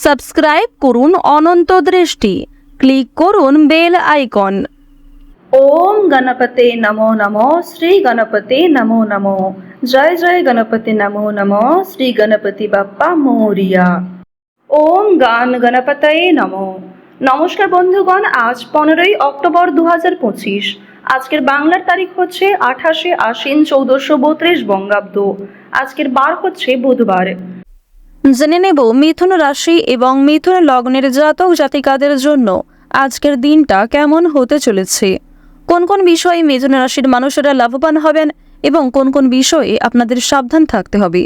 Subscribe করুন অনন্ত দৃষ্টি, click করুন বেল আইকন। ওম গণপতে নমো নমো, শ্রী গণপতে নমো নমো। জয় জয় গণপতি নমো নমো, শ্রী গণপতি বাপ্পা মোরিয়া। ওম গান গণপতয়ে নমো। নমস্কার বন্ধুগণ, আজ 15ই অক্টোবর 2025। আজকের বাংলার তারিখ হচ্ছে 28শে আশ্বিন 1432 বঙ্গাব্দ। আজকের বার হচ্ছে বুধবার। জেনে নেব মিথুন রাশি এবং মিথুন লগ্নের জাতক জাতিকাদের জন্য আজকের দিনটা কেমন হতে চলেছে, কোন কোন বিষয়ে মিথুন রাশির মানুষেরা লাভবান হবেন এবং কোন কোন বিষয়ে আপনাদের সাবধান থাকতে হবে।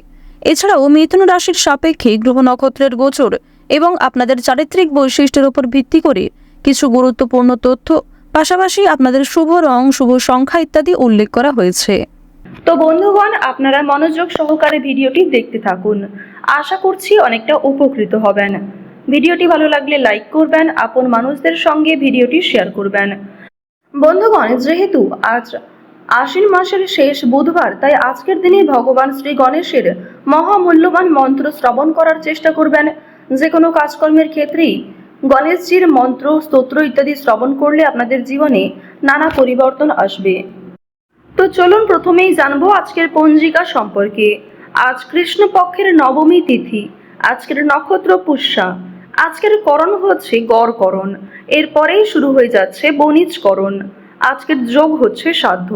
এছাড়াও মিথুন রাশির সাপেক্ষে গ্রহ নক্ষত্রের গোচর এবং আপনাদের চারিত্রিক বৈশিষ্ট্যের উপর ভিত্তি করে কিছু গুরুত্বপূর্ণ তথ্য, পাশাপাশি আপনাদের শুভ রং, শুভ সংখ্যা ইত্যাদি উল্লেখ করা হয়েছে। তো বন্ধুগণ, আপনারা মনোযোগ সহকারে ভিডিওটি দেখতে থাকুন। আশা করছি অনেকটা উপকৃত হবেন। ভিডিওটি ভালো লাগলে লাইক করবেন, আপন মানুষদের সঙ্গে ভিডিওটি শেয়ার করবেন। বন্ধুগণ, যেহেতু আজ আশ্বিন মাসের শেষ বুধবার, তাই আজকের দিনে ভগবান শ্রী গণেশের মহামূল্যবান মন্ত্র শ্রবণ করার চেষ্টা করবেন। যে কোনো কাজকর্মের ক্ষেত্রেই গণেশজির মন্ত্র, স্তোত্র ইত্যাদি শ্রবণ করলে আপনাদের জীবনে নানা পরিবর্তন আসবে। তো চলুন প্রথমেই জানবো আজকের পঞ্জিকা সম্পর্কে। আজ কৃষ্ণপক্ষের নবমী তিথি। আজকের নক্ষত্র পুষ্যা। আজকের করণ হচ্ছে গড়করণ। এরপরেই শুরু হয়ে যাচ্ছে বণিজকরণ। আজকের যোগ হচ্ছে শ্রাদ্ধ।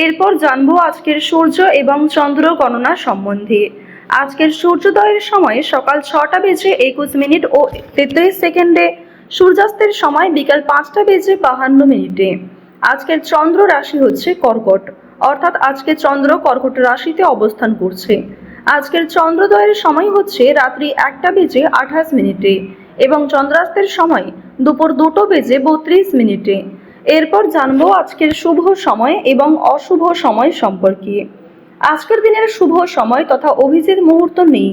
এরপর জানবো আজকের সূর্য এবং চন্দ্র গণনা সম্বন্ধে। আজকের সূর্যোদয়ের সময় সকাল 6টা বেজে 21 মিনিট ও 33 সেকেন্ডে, সূর্যাস্তের সময় বিকাল 5টা বেজে 52 মিনিটে। আজকের চন্দ্র রাশি হচ্ছে কর্কট, অর্থাৎ আজকে চন্দ্র কর্কট রাশিতে অবস্থান করছে। আজকের চন্দ্রোদয়ের সময় হচ্ছে রাত্রি 1টা বেজে 28 মিনিটে এবং চন্দ্রাস্তের সময় দুপুর 2টো বেজে 32 মিনিটে। এরপর জানবো আজকের শুভ সময় এবং অশুভ সময় সম্পর্কে। আজকের দিনের শুভ সময় তথা অভিজিৎ মুহূর্ত নেই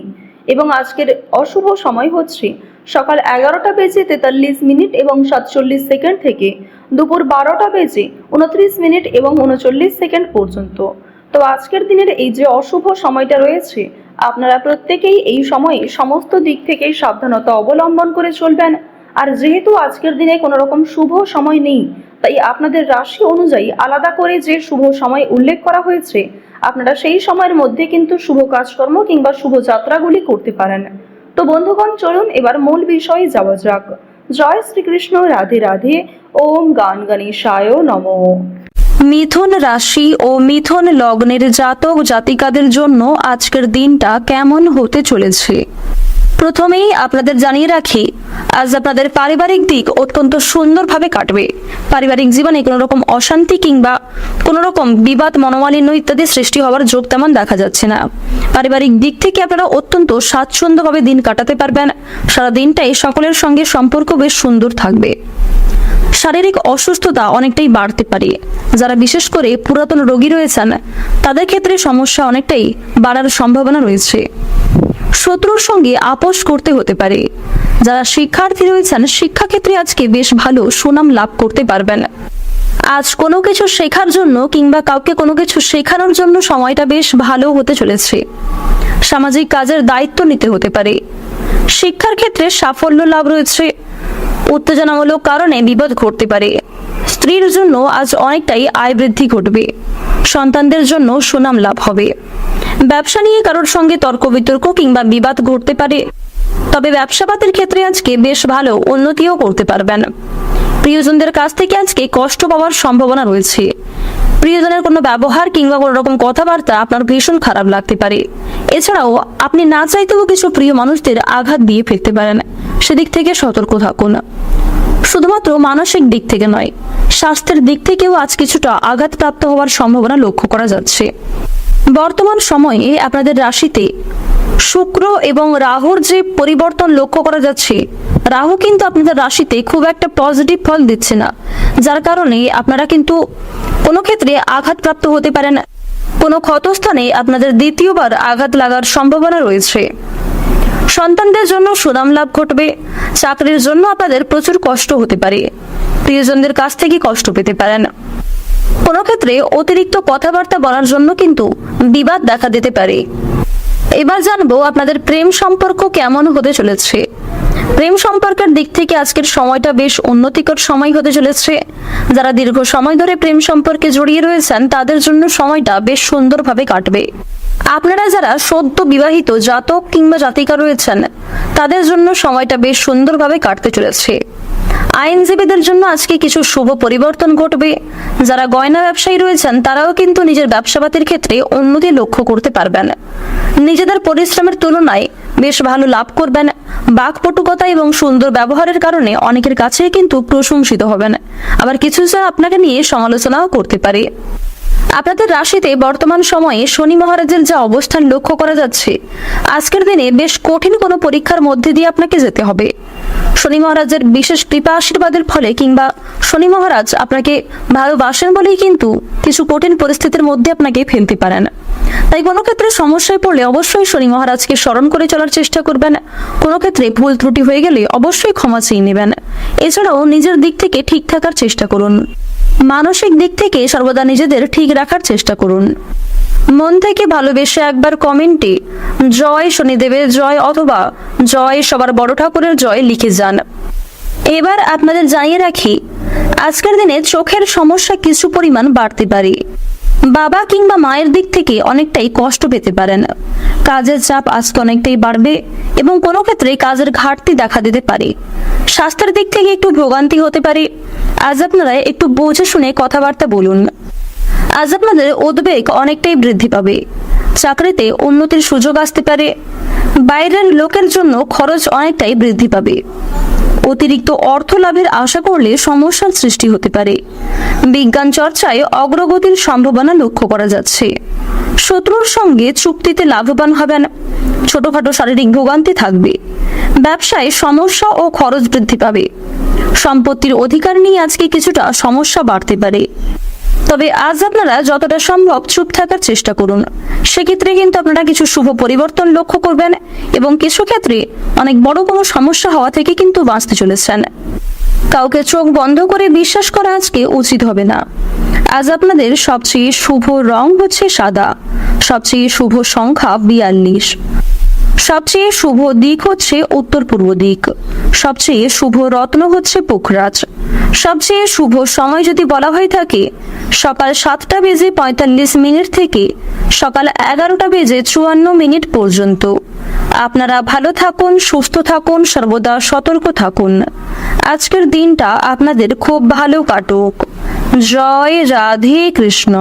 এবং আজকের অশুভ সময় হচ্ছে সকাল 11টা বেজে 43 মিনিট এবং 47 সেকেন্ড থেকে দুপুর 12টা বেজে 29 মিনিট এবং 39 সেকেন্ড পর্যন্ত। তো আজকের দিনের এই যে অশুভ সময়টা রয়েছে, আপনারা প্রত্যেকেই এই সময়ে সমস্ত দিক থেকেই সাবধানতা অবলম্বন করে চলবেন। আর যেহেতু আজকের দিনে কোনো রকম শুভ সময় নেই, তাই আপনাদের রাশি অনুযায়ী আলাদা করে যে শুভ সময় উল্লেখ করা হয়েছে, আপনারা সেই সময়ের মধ্যে কিন্তু শুভ কাজকর্ম কিংবা শুভ যাত্রাগুলি করতে পারেন। তো বন্ধুগণ, চলুন এবার মূল বিষয়ে যাওয়া যাক। জয় শ্রীকৃষ্ণ, রাধে রাধে। ওম গান গণেশায় নমো। মিথুন রাশি ও মিথুন লগ্নের জাতক জাতিকাদের জন্য আজকের দিনটা কেমন হতে চলেছে। প্রথমেই আপনাদের জানিয়ে রাখি, আজ আপনাদের পারিবারিক দিক অত্যন্ত সুন্দরভাবে কাটবে। পারিবারিক জীবনে কোনো রকম অশান্তি কিংবা কোনো রকম বিবাদ, মনোমালিন্য ইত্যাদি সৃষ্টি হওয়ার যোগ তেমন দেখা যাচ্ছে না। পারিবারিক দিক থেকে আপনারা অত্যন্ত স্বাচ্ছন্দ্যভাবে দিন কাটাতে পারবেন। সারা দিনটাই সকলের সঙ্গে সম্পর্ক বেশ সুন্দর থাকবে। শারীরিক অসুস্থতা অনেকটাই বাড়তে পারে। যারা বিশেষ করে পুরাতন রোগী রয়েছেন, তাদের ক্ষেত্রে সমস্যা অনেকটাই বাড়ার সম্ভাবনা রয়েছে। শত্রুর সঙ্গে আপোষ করতে হতে পারে। যারা শিক্ষার্থী রয়েছেন, শিক্ষাক্ষেত্রে আজকে বেশ ভালো সুনাম লাভ করতে পারবেন। আজ কোনো কিছু শেখার জন্য কিংবা কাউকে কোনো কিছু শেখানোর জন্য সময়টা বেশ ভালো হতে চলেছে। সামাজিক কাজের দায়িত্ব নিতে হতে পারে। শিক্ষার ক্ষেত্রে সাফল্য লাভ রয়েছে। উত্তেজনামূলক কারণে বিপদ ঘটতে পারে। স্ত্রীর জন্য আজ অনেকটাই আয় বৃদ্ধি ঘটবে। সন্তানদের জন্য সুনাম লাভ হবে। ব্যবসা নিয়ে কারোর সঙ্গে তর্ক বিতর্ক কিংবা বিবাদ ঘটতে পারে, তবে ব্যবসাপাতের ক্ষেত্রে আজকে বেশ ভালো উন্নতিও করতে পারবেন। প্রিয়জনদের কাছ থেকে আজকে কষ্ট পাওয়ার সম্ভাবনা রয়েছে। প্রিয়জনের কোনো ব্যবহার কিংবা কোনো রকম কথাবার্তা আপনার ভীষণ খারাপ লাগতে পারে। এছাড়াও আপনি না চাইতেও কিছু প্রিয় মানুষদের আঘাত দিয়ে ফেলতে পারেন। সেদিক থেকে সতর্ক থাকুন। শুধুমাত্র মানসিক দিক থেকে নয়, স্বাস্থ্যের দিক থেকেও আজ কিছুটা আঘাতপ্রাপ্ত হওয়ার সম্ভাবনা লক্ষ্য করা যাচ্ছে। বর্তমান সময়ে আপনাদের রাশিতে শুক্র এবং রাহুর যে পরিবর্তন লক্ষ্য করা যাচ্ছে, রাহু কিন্তু আপনাদের রাশিতে খুব একটা পজিটিভ ফল দিচ্ছে না, যার কারণে আপনারা কিন্তু কোনো ক্ষেত্রে আঘাতপ্রাপ্ত হতে পারেন। কোনো ক্ষতস্থানে আপনাদের দ্বিতীয়বার আঘাত লাগার সম্ভাবনা রয়েছে। সন্তানদের জন্য সুনাম লাভ ঘটবে। চাকরির জন্য আপনাদের প্রচুর কষ্ট হতে পারে। প্রিয়জনদের কাছ থেকে কষ্ট পেতে পারেন। কোনো ক্ষেত্রে অতিরিক্ত কথাবার্তা বলার জন্য কিন্তু বিবাদ দেখা দিতে পারে। এবার জানবো আপনাদের প্রেম সম্পর্ক কেমন হতে চলেছে। প্রেম সম্পর্কের দিক থেকে আজকের সময়টা বেশ উন্নতিকর সময় হতে চলেছে। যারা দীর্ঘ সময় ধরে প্রেম সম্পর্কে জড়িয়ে রয়েছেন তাদের জন্য সময়টা বেশ সুন্দরভাবে কাটবে। আপনারা যারা সদ্য বিবাহিত জাতক কিংবা জাতিকা রয়েছেন তাদের জন্য সময়টা বেশ সুন্দরভাবে কাটতে চলেছে। আইনজীবীদের জন্য আজকে কিছু শুভ পরিবর্তন ঘটবে। যারা গয়না ব্যবসায়ী রয়েছেন তারাও কিন্তু নিজের ব্যবসাপাতির ক্ষেত্রে উন্নতি লক্ষ্য করতে পারবেন। নিজেদের পরিশ্রমের তুলনায় বেশ ভালো লাভ করবেন। বাকপটুকতা এবং সুন্দর ব্যবহারের কারণে অনেকের কাছে কিন্তু প্রশংসিত হবেন। আবার কিছু জন আপনাকে নিয়ে সমালোচনাও করতে পারে। আপনাদের রাশিতে বর্তমান সময়ে শনি মহারাজের যা অবস্থান লক্ষ্য করা যাচ্ছে, আজকের দিনে বেশ কঠিন কোনো পরীক্ষার মধ্যে দিয়ে আপনাকে যেতে হবে। শনি মহারাজের বিশেষ কৃপা আশীর্বাদের ফলে কিংবা শনি মহারাজ আপনাকে ভালোবাসেন বলেই কিন্তু কিছু কঠিন পরিস্থিতির মধ্যে আপনাকে ফেলতে পারেন। তাই কোনো ক্ষেত্রে সমস্যায় পড়লে অবশ্যই শনি মহারাজকে স্মরণ করে চলার চেষ্টা করবেন। কোনো ক্ষেত্রে ভুল ত্রুটি হয়ে গেলে অবশ্যই ক্ষমা চেয়ে নেবেন। এছাড়াও নিজের দিক থেকে ঠিক থাকার চেষ্টা করুন। মানসিক দিক থেকে সর্বদা নিজেদের ঠিক রাখার চেষ্টা করুন। মন থেকে ভালোবেসে একবার কমেন্টে জয় শনিদেবের জয় অথবা জয় সবার বড় ঠাকুরের জয় লিখে যান। এবার আপনাদের জানিয়ে রাখি, আজকের দিনে চোখের সমস্যা কিছু পরিমাণ বাড়তে পারে। বাবা কিংবা মায়ের দিক থেকে অনেকটাই কষ্ট পেতে পারেন। কাজের চাপ আজকে অনেকটাই বাড়বে এবং কোনো ক্ষেত্রে কাজের ঘাটতি দেখা দিতে পারে। স্বাস্থ্যের দিক থেকে একটু ভোগান্তি হতে পারে। আজ আপনারা একটু বুঝে শুনে কথাবার্তা বলুন। আজ আপনাদের উদ্বেগ অনেকটাই বৃদ্ধি পাবে। চাকরিতে উন্নতির সুযোগ আসতে পারে। বাইরের লোকের জন্য খরচ অনেকটাই বৃদ্ধি পাবে। অতিরিক্ত অর্থ লাভের আশা করলে সমস্যার সৃষ্টি হতে পারে। বিজ্ঞান চর্চায় অগ্রগতির সম্ভাবনা লক্ষ্য করা যাচ্ছে। শত্রুর সঙ্গে চুক্তিতে লাভবান হবেন। ছোটখাটো শারীরিক ভোগান্তি থাকবে। ব্যবসায় সমস্যা ও খরচ বৃদ্ধি পাবে। সম্পত্তির অধিকার নিয়ে আজকে কিছুটা সমস্যা বাড়তে পারে। তবে আজ আপনারা যতটা সম্ভব চুপ থাকার চেষ্টা করুন। সেক্ষেত্রে কিন্তু আপনারা কিছু শুভ পরিবর্তন লক্ষ্য করবেন এবং কিছু ক্ষেত্রে অনেক বড় কোনো সমস্যা হওয়া থেকে কিন্তু বাঁচতে চলেছেন। কাউকে চোখ বন্ধ করে বিশ্বাস করা আজকে উচিত হবে না। আজ আপনাদের সবচেয়ে শুভ রং হচ্ছে সাদা। সবচেয়ে শুভ সংখ্যা 42। সবচেয়ে শুভ দিক হচ্ছে উত্তর পূর্ব দিক। সবচেয়ে শুভ রত্ন হচ্ছে পুখরাজ। সবচেয়ে শুভ সময় যদি বলা হয়ে থাকে সকাল 7:45 থেকে সকাল 11:54 পর্যন্ত। আপনারা ভালো থাকুন, সুস্থ থাকুন, সর্বদা সতর্ক থাকুন। আজকের দিনটা আপনাদের খুব ভালো কাটুক। জয় রাধে কৃষ্ণ।